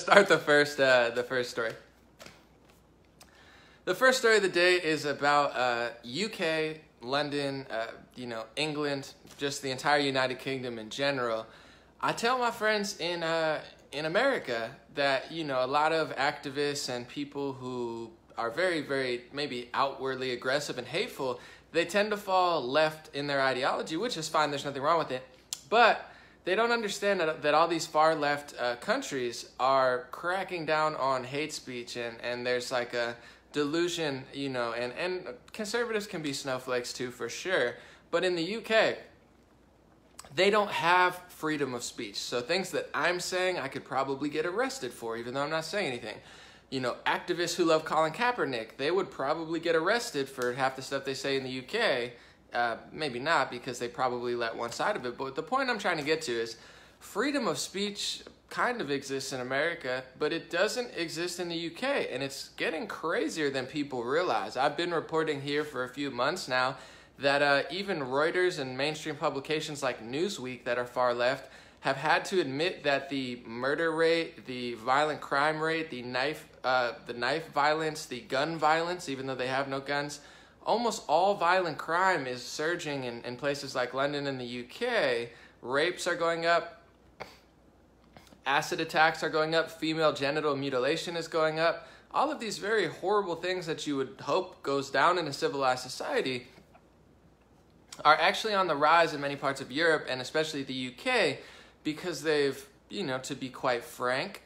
start the first story. The first story of the day is about UK, London, England, just the entire United Kingdom in general. I tell my friends in America that, a lot of activists and people who are very, very maybe outwardly aggressive and hateful, they tend to fall left in their ideology, which is fine. There's nothing wrong with it. But they don't understand that all these far left countries are cracking down on hate speech, and there's like a delusion, and conservatives can be snowflakes too, for sure. But in the UK, they don't have freedom of speech. So things that I'm saying, I could probably get arrested for, even though I'm not saying anything. Activists who love Colin Kaepernick, they would probably get arrested for half the stuff they say in the UK. Maybe not, because they probably let one side of it. But the point I'm trying to get to is freedom of speech kind of exists in America, but it doesn't exist in the UK, and it's getting crazier than people realize. I've been reporting here for a few months now that even Reuters and mainstream publications like Newsweek that are far left have had to admit that the murder rate, the violent crime rate, the knife violence, the gun violence, even though they have no guns, almost all violent crime is surging in places like London and the UK. Rapes are going up. Acid attacks are going up, female genital mutilation is going up. All of these very horrible things that you would hope goes down in a civilized society are actually on the rise in many parts of Europe, and especially the UK, because they've, to be quite frank,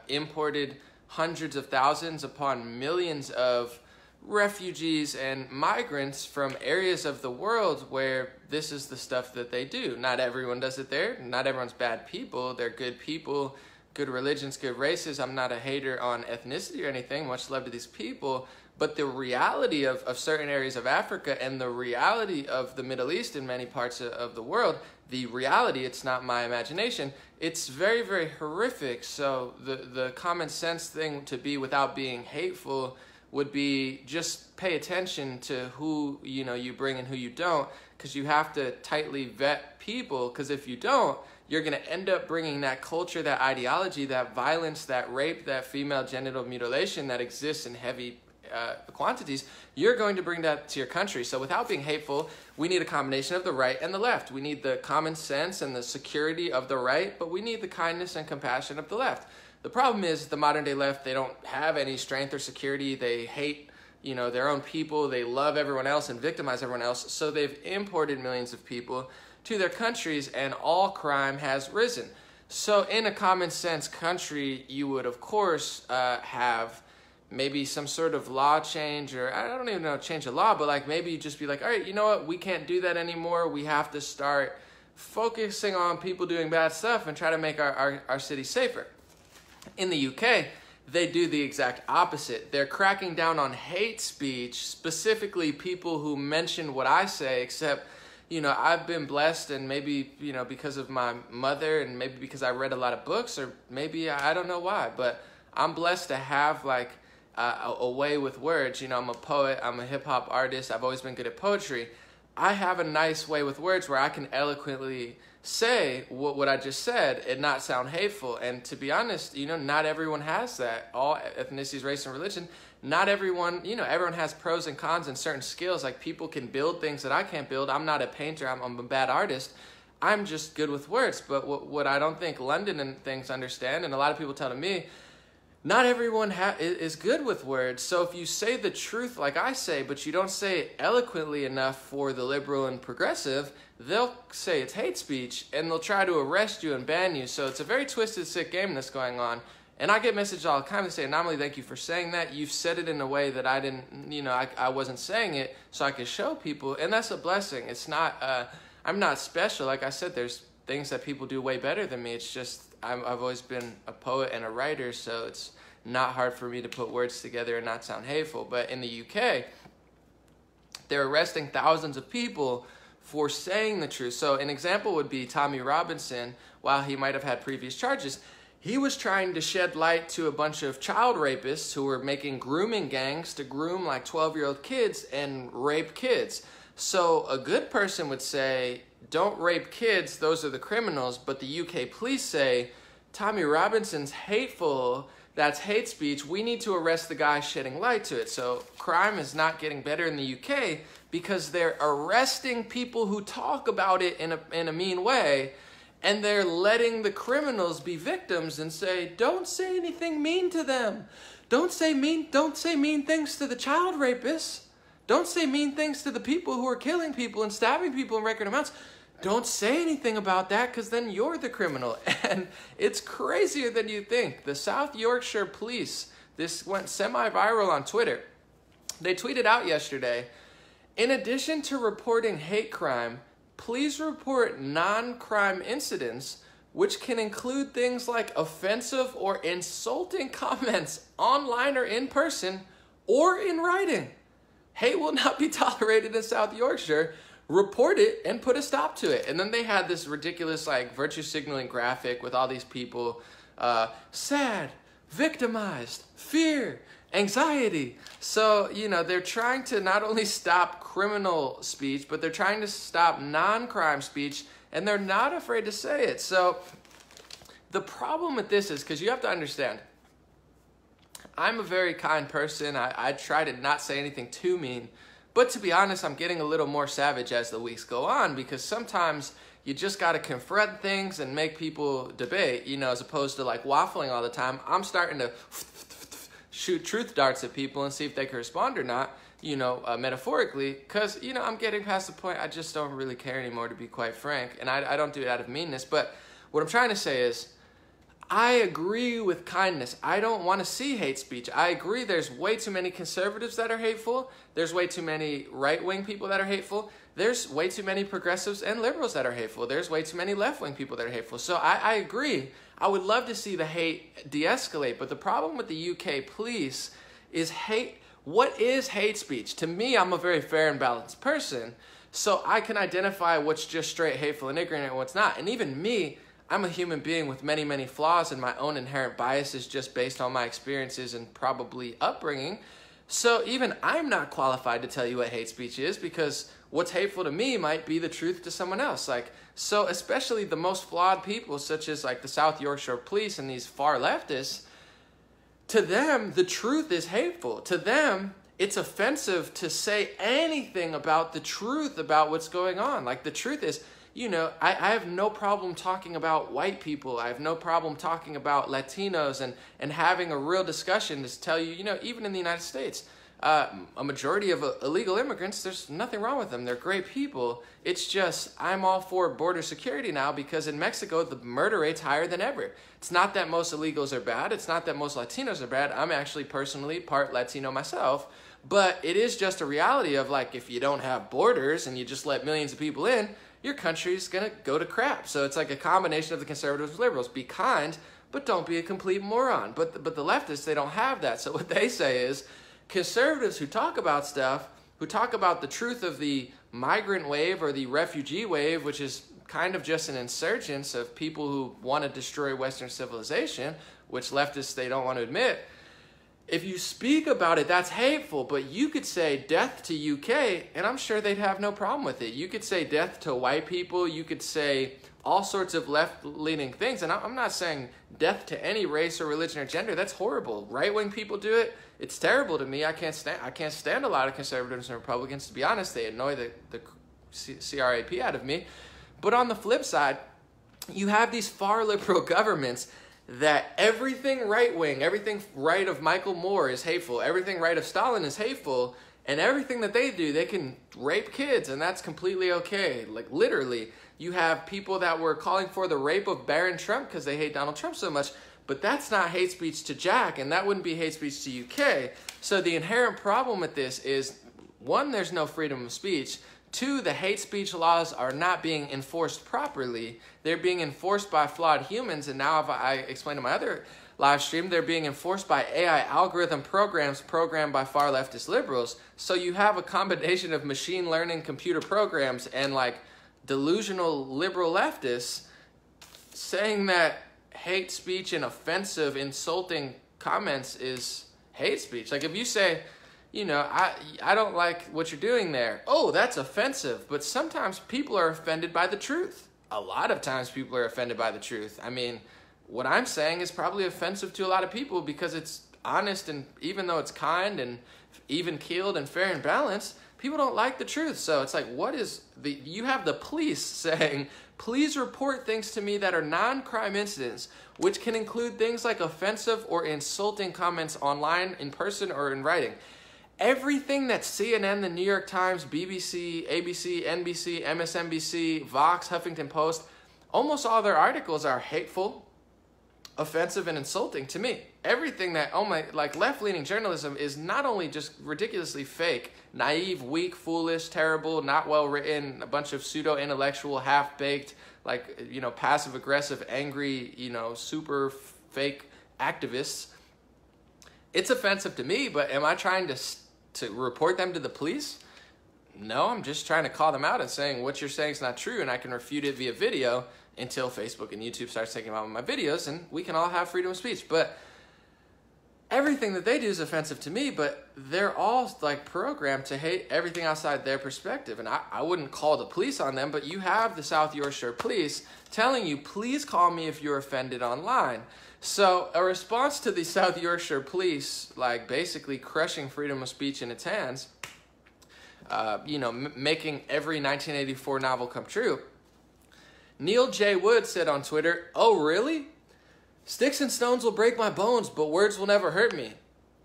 imported hundreds of thousands upon millions of refugees and migrants from areas of the world where this is the stuff that they do. Not everyone does it there. Not everyone's bad people. They're good people, good religions, good races. I'm not a hater on ethnicity or anything. Much love to these people. But the reality of certain areas of Africa and the reality of the Middle East in many parts of the world, the reality, it's not my imagination, it's very, very horrific. So the common sense thing to be, without being hateful, would be just pay attention to who you bring and who you don't, because you have to tightly vet people, because if you don't, you're going to end up bringing that culture, that ideology, that violence, that rape, that female genital mutilation that exists in heavy quantities. You're going to bring that to your country. So without being hateful, we need a combination of the right and the left. We need the common sense and the security of the right, but we need the kindness and compassion of the left. The problem is the modern day left, they don't have any strength or security. They hate, their own people. They love everyone else and victimize everyone else. So they've imported millions of people to their countries, and all crime has risen. So in a common sense country, you would of course have maybe some sort of law change, or I don't even know, change the law, but like maybe you just be like, all right, you know what? We can't do that anymore. We have to start focusing on people doing bad stuff and try to make our city safer. In the UK, they do the exact opposite. They're cracking down on hate speech, specifically people who mention what I say, except, I've been blessed, and maybe, because of my mother, and maybe because I read a lot of books, or maybe I don't know why, but I'm blessed to have like a way with words. I'm a poet, I'm a hip hop artist, I've always been good at poetry. I have a nice way with words where I can eloquently say what I just said and not sound hateful. And to be honest, not everyone has that. All ethnicities, race, and religion, not everyone, everyone has pros and cons and certain skills. Like people can build things that I can't build. I'm not a painter, I'm a bad artist. I'm just good with words. But what I don't think London and things understand, and a lot of people tell me, not everyone is good with words. So if you say the truth like I say, but you don't say it eloquently enough for the liberal and progressive, they'll say it's hate speech, and they'll try to arrest you and ban you. So it's a very twisted, sick game that's going on. And I get messages all the time that say, Anomaly, thank you for saying that. You've said it in a way that I didn't, I wasn't saying it so I could show people. And that's a blessing. It's not, I'm not special. Like I said, there's things that people do way better than me. It's just, I've always been a poet and a writer, so it's not hard for me to put words together and not sound hateful. But in the UK, they're arresting thousands of people for saying the truth. So an example would be Tommy Robinson. While he might have had previous charges, he was trying to shed light to a bunch of child rapists who were making grooming gangs to groom like 12-year-old kids and rape kids. So a good person would say, don't rape kids, those are the criminals. But the UK police say, Tommy Robinson's hateful, that's hate speech, we need to arrest the guy shedding light to it. So crime is not getting better in the UK because they're arresting people who talk about it in a mean way, and they're letting the criminals be victims and say, don't say anything mean to them. Don't say mean things to the child rapists. Don't say mean things to the people who are killing people and stabbing people in record amounts. Don't say anything about that because then you're the criminal. And it's crazier than you think. The South Yorkshire Police, this went semi-viral on Twitter. They tweeted out yesterday, in addition to reporting hate crime, please report non-crime incidents, which can include things like offensive or insulting comments online or in person or in writing. Hate will not be tolerated in South Yorkshire. Report it and put a stop to it. And then they had this ridiculous like virtue signaling graphic with all these people, sad, victimized, fear, anxiety. So, you know, they're trying to not only stop criminal speech, but they're trying to stop non-crime speech, and they're not afraid to say it. So the problem with this is, because you have to understand, I'm a very kind person. I try to not say anything too mean. But to be honest, I'm getting a little more savage as the weeks go on, because sometimes you just got to confront things and make people debate, you know, as opposed to like waffling all the time. I'm starting to shoot truth darts at people and see if they can respond or not, you know, metaphorically, because, you know, I'm getting past the point I just don't really care anymore, to be quite frank. And I don't do it out of meanness. But what I'm trying to say is, I agree with kindness. I don't want to see hate speech. I agree there's way too many conservatives that are hateful. There's way too many right-wing people that are hateful. There's way too many progressives and liberals that are hateful. There's way too many left-wing people that are hateful. So I agree. I would love to see the hate de-escalate. But the problem with the UK police is hate. What is hate speech? To me, I'm a very fair and balanced person. So I can identify what's just straight hateful and ignorant and what's not. And even me, I'm a human being with many, many flaws and my own inherent biases just based on my experiences and probably upbringing. So even I'm not qualified to tell you what hate speech is, because what's hateful to me might be the truth to someone else. Like, so especially the most flawed people, such as like the South Yorkshire Police and these far leftists, to them, the truth is hateful. To them, it's offensive to say anything about the truth about what's going on. Like, the truth is, you know, I have no problem talking about white people. I have no problem talking about Latinos and having a real discussion to tell you, you know, even in the United States, a majority of illegal immigrants, there's nothing wrong with them. They're great people. It's just, I'm all for border security now, because in Mexico, the murder rate's higher than ever. It's not that most illegals are bad. It's not that most Latinos are bad. I'm actually personally part Latino myself. But it is just a reality of, like, if you don't have borders and you just let millions of people in, your country's gonna go to crap. So it's like a combination of the conservatives and liberals. Be kind, but don't be a complete moron. But the leftists, they don't have that. So what they say is, conservatives who talk about stuff, who talk about the truth of the migrant wave or the refugee wave, which is kind of just an insurgence of people who want to destroy Western civilization, which leftists, they don't want to admit. If you speak about it, that's hateful, but you could say death to UK, and I'm sure they'd have no problem with it. You could say death to white people. You could say all sorts of left-leaning things, and I'm not saying death to any race or religion or gender. That's horrible. Right-wing people do it. It's terrible to me. I can't stand a lot of conservatives and Republicans, to be honest. They annoy the crap out of me. But on the flip side, you have these far liberal governments that everything right-wing, everything right of Michael Moore is hateful, everything right of Stalin is hateful, and everything that they do, they can rape kids, and that's completely okay. Like, literally, you have people that were calling for the rape of Barron Trump because they hate Donald Trump so much, but that's not hate speech to Jack, and that wouldn't be hate speech to UK. So the inherent problem with this is, one, there's no freedom of speech. Two, the hate speech laws are not being enforced properly. They're being enforced by flawed humans, and now, if I explained in my other live stream, they're being enforced by AI algorithm programs programmed by far leftist liberals. So you have a combination of machine learning computer programs and like delusional liberal leftists saying that hate speech and offensive, insulting comments is hate speech. Like, if you say, you know, I don't like what you're doing there. Oh, that's offensive. But sometimes people are offended by the truth. A lot of times people are offended by the truth. I mean, what I'm saying is probably offensive to a lot of people because it's honest, and even though it's kind and even-keeled and fair and balanced, people don't like the truth. So it's like, you have the police saying, please report things to me that are non-crime incidents, which can include things like offensive or insulting comments online, in person, or in writing. Everything that CNN, the New York Times, BBC, ABC, NBC, MSNBC, Vox, Huffington Post, almost all their articles are hateful, offensive, and insulting to me. Everything that, left-leaning journalism is not only just ridiculously fake, naive, weak, foolish, terrible, not well-written, a bunch of pseudo-intellectual, half-baked, passive-aggressive, angry, super fake activists. It's offensive to me, but am I trying to report them to the police? No, I'm just trying to call them out and saying what you're saying is not true, and I can refute it via video until Facebook and YouTube starts taking out my videos, and we can all have freedom of speech. But everything that they do is offensive to me, but they're all programmed to hate everything outside their perspective. And I wouldn't call the police on them, but you have the South Yorkshire Police telling you, please call me if you're offended online. So a response to the South Yorkshire Police, basically crushing freedom of speech in its hands, making every 1984 novel come true. Neil J. Wood said on Twitter, "Oh, really? Sticks and stones will break my bones, but words will never hurt me.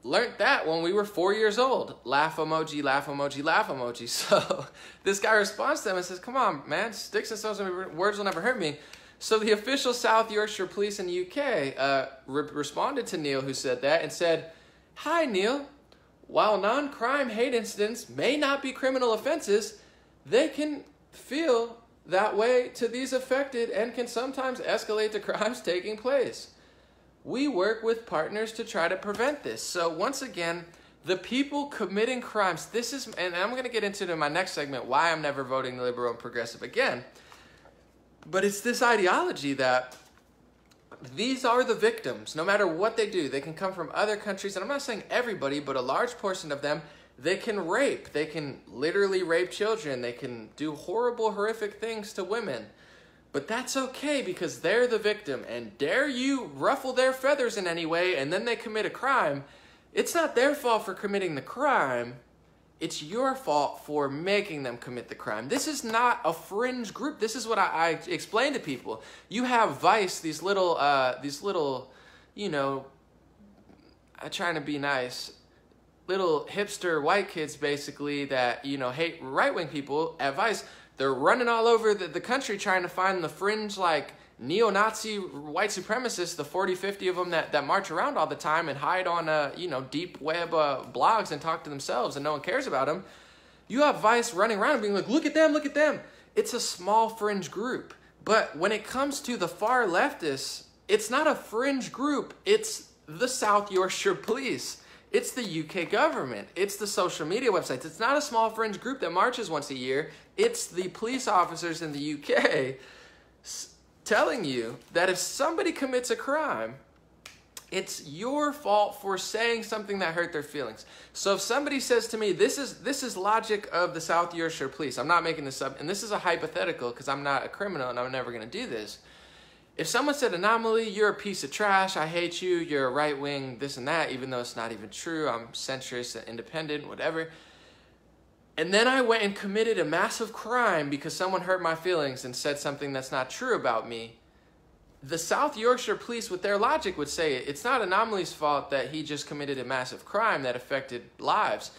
Learned that when we were 4 years old." Laugh emoji, laugh emoji, laugh emoji. So this guy responds to them and says, come on, man, sticks and stones, words will never hurt me. So the official South Yorkshire Police in the UK responded to Neil, who said that, and said, "Hi, Neil. While non-crime hate incidents may not be criminal offenses, they can feel that way to these affected and can sometimes escalate to crimes taking place. We work with partners to try to prevent this." So once again, the people committing crimes, and I'm going to get into it in my next segment, why I'm never voting liberal and progressive again. But it's this ideology that these are the victims, no matter what they do. They can come from other countries, and I'm not saying everybody, but a large portion of them. They can rape. They can literally rape children. They can do horrible, horrific things to women. But that's okay because they're the victim. And dare you ruffle their feathers in any way and then they commit a crime, it's not their fault for committing the crime. It's your fault for making them commit the crime. This is not a fringe group. This is what I explain to people. You have Vice, these little, trying to be nice, little hipster white kids basically that, hate right-wing people at Vice. They're running all over the country trying to find the fringe, neo-Nazi white supremacists, the 40, 50 of them that march around all the time and hide on, deep web blogs and talk to themselves and no one cares about them. You have Vice running around and being like, look at them, look at them. It's a small fringe group. But when it comes to the far leftists, it's not a fringe group. It's the South Yorkshire Police. It's the UK government. It's the social media websites. It's not a small fringe group that marches once a year. It's the police officers in the UK telling you that if somebody commits a crime, it's your fault for saying something that hurt their feelings. So if somebody says to me, this is logic of the South Yorkshire Police. I'm not making this up, and this is a hypothetical because I'm not a criminal and I'm never going to do this. If someone said, Anomaly, you're a piece of trash, I hate you, you're a right-wing, this and that, even though it's not even true, I'm centrist and independent, whatever. And then I went and committed a massive crime because someone hurt my feelings and said something that's not true about me. The South Yorkshire Police, with their logic, would say it's not Anomaly's fault that he just committed a massive crime that affected lives.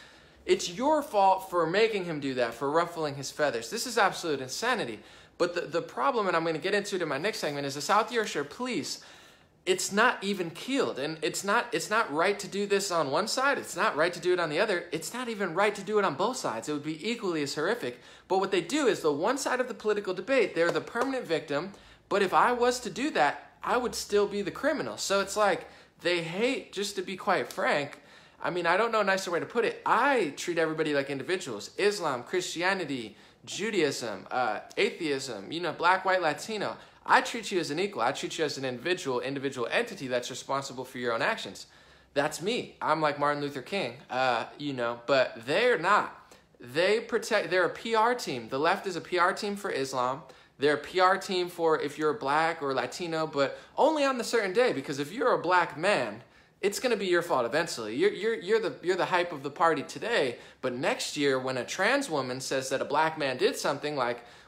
It's your fault for making him do that, for ruffling his feathers. This is absolute insanity. But the problem, and I'm going to get into it in my next segment, is the South Yorkshire Police, it's not even keeled. And it's not right to do this on one side. It's not right to do it on the other. It's not even right to do it on both sides. It would be equally as horrific. But what they do is the one side of the political debate, they're the permanent victim. But if I was to do that, I would still be the criminal. So it's like they hate, just to be quite frank, I mean, I don't know a nicer way to put it. I treat everybody like individuals. Islam, Christianity, Judaism, atheism, black, white, Latino. I treat you as an equal. I treat you as an individual entity that's responsible for your own actions. That's me. I'm like Martin Luther King, but they're not. They're a PR team. The left is a PR team for Islam. They're a PR team for if you're black or Latino, but only on the certain day, because if you're a black man, it's going to be your fault eventually. You're the hype of the party today, but next year when a trans woman says that a black man did something,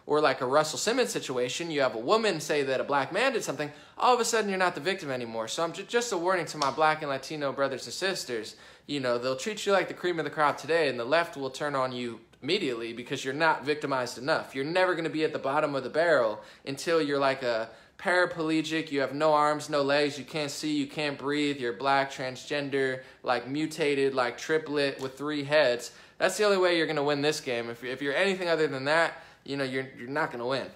or like a Russell Simmons situation, you have a woman say that a black man did something, all of a sudden you're not the victim anymore. So I'm just a warning to my black and Latino brothers and sisters. You know, they'll treat you like the cream of the crop today, and the left will turn on you immediately because you're not victimized enough. You're never going to be at the bottom of the barrel until you're like a paraplegic, you have no arms, no legs, you can't see, you can't breathe, you're black, transgender, like mutated, like triplet with 3 heads. That's the only way you're going to win this game. If you're anything other than that, you know, you're not going to win.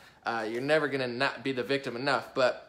You're never going to not be the victim enough. But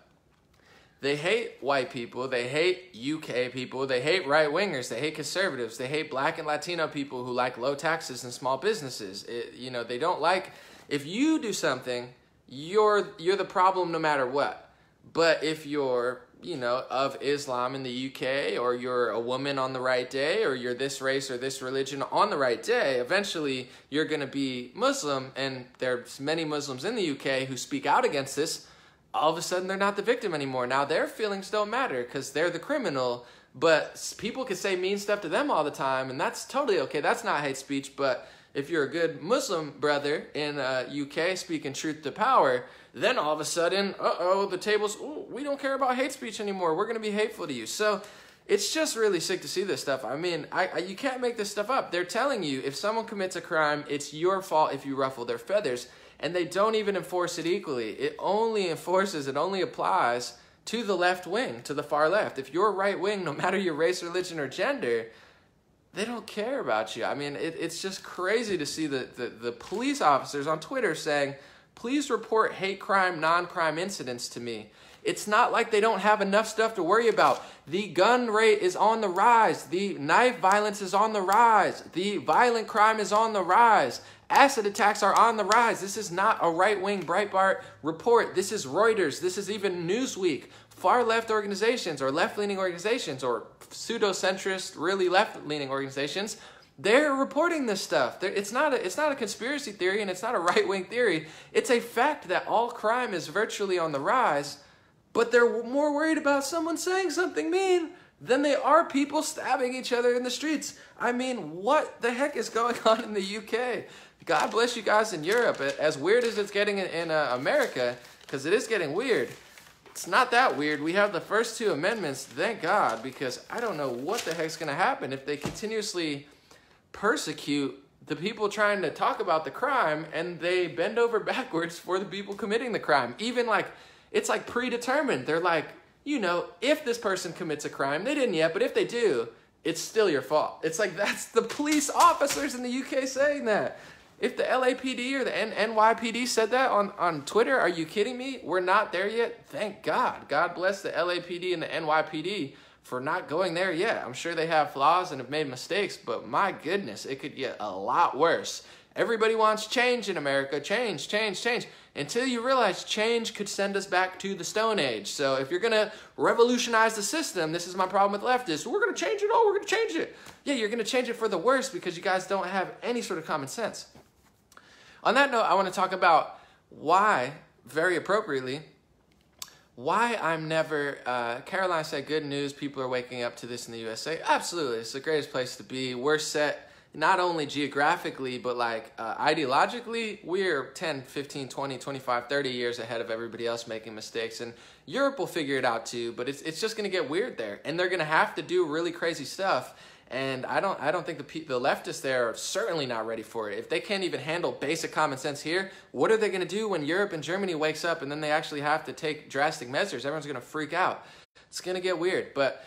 they hate white people, they hate UK people, they hate right-wingers, they hate conservatives, they hate black and Latino people who like low taxes and small businesses. You know, they don't like, if you do something, you're the problem no matter what. But if you're, you know, of Islam in the UK, or you're a woman on the right day, or you're this race or this religion on the right day, eventually you're going to be Muslim, and there's many Muslims in the UK who speak out against this. All of a sudden they're not the victim anymore. Now their feelings don't matter because they're the criminal, but people can say mean stuff to them all the time, and that's totally okay. That's not hate speech. But if you're a good Muslim brother in UK speaking truth to power, then all of a sudden, the tables, we don't care about hate speech anymore. We're going to be hateful to you. So it's just really sick to see this stuff. I mean, you can't make this stuff up. They're telling you if someone commits a crime, it's your fault if you ruffle their feathers. And they don't even enforce it equally. It only applies to the left wing, to the far left. If you're right wing, no matter your race, religion, or gender, they don't care about you. I mean, it's just crazy to see the police officers on Twitter saying, please report hate crime, non-crime incidents to me. It's not like they don't have enough stuff to worry about. The gun rate is on the rise. The knife violence is on the rise. The violent crime is on the rise. Acid attacks are on the rise. This is not a right-wing Breitbart report. This is Reuters. This is even Newsweek. Far-left organizations or left-leaning organizations or pseudo-centrist, really left-leaning organizations, they're reporting this stuff. It's not a conspiracy theory, and it's not a right-wing theory. It's a fact that all crime is virtually on the rise, but they're more worried about someone saying something mean than they are people stabbing each other in the streets. I mean, what the heck is going on in the UK? God bless you guys in Europe. As weird as it's getting in America, because it is getting weird, it's not that weird. We have the first 2 amendments, thank God, because I don't know what the heck's going to happen if they continuously persecute the people trying to talk about the crime and they bend over backwards for the people committing the crime. Even like, it's like predetermined. They're like, you know, if this person commits a crime, they didn't yet, but if they do, it's still your fault. It's like, that's the police officers in the UK saying that. If the LAPD or the NYPD said that on Twitter, are you kidding me? We're not there yet. Thank God. God bless the LAPD and the NYPD for not going there yet. I'm sure they have flaws and have made mistakes, but my goodness, it could get a lot worse. Everybody wants change in America. Change, change, change. Until you realize change could send us back to the Stone Age. So if you're going to revolutionize the system, this is my problem with leftists. We're going to change it all. We're going to change it. Yeah, you're going to change it for the worse because you guys don't have any sort of common sense. On that note, I want to talk about why, very appropriately, why I'm never, Caroline said good news, people are waking up to this in the USA. Absolutely, it's the greatest place to be. We're set not only geographically, but like ideologically, we're 10, 15, 20, 25, 30 years ahead of everybody else making mistakes. And Europe will figure it out too, but it's just going to get weird there. And they're going to have to do really crazy stuff. And I don't think the leftists there are certainly not ready for it. If they can't even handle basic common sense here, what are they going to do when Europe and Germany wakes up and then they actually have to take drastic measures? Everyone's going to freak out. It's going to get weird. But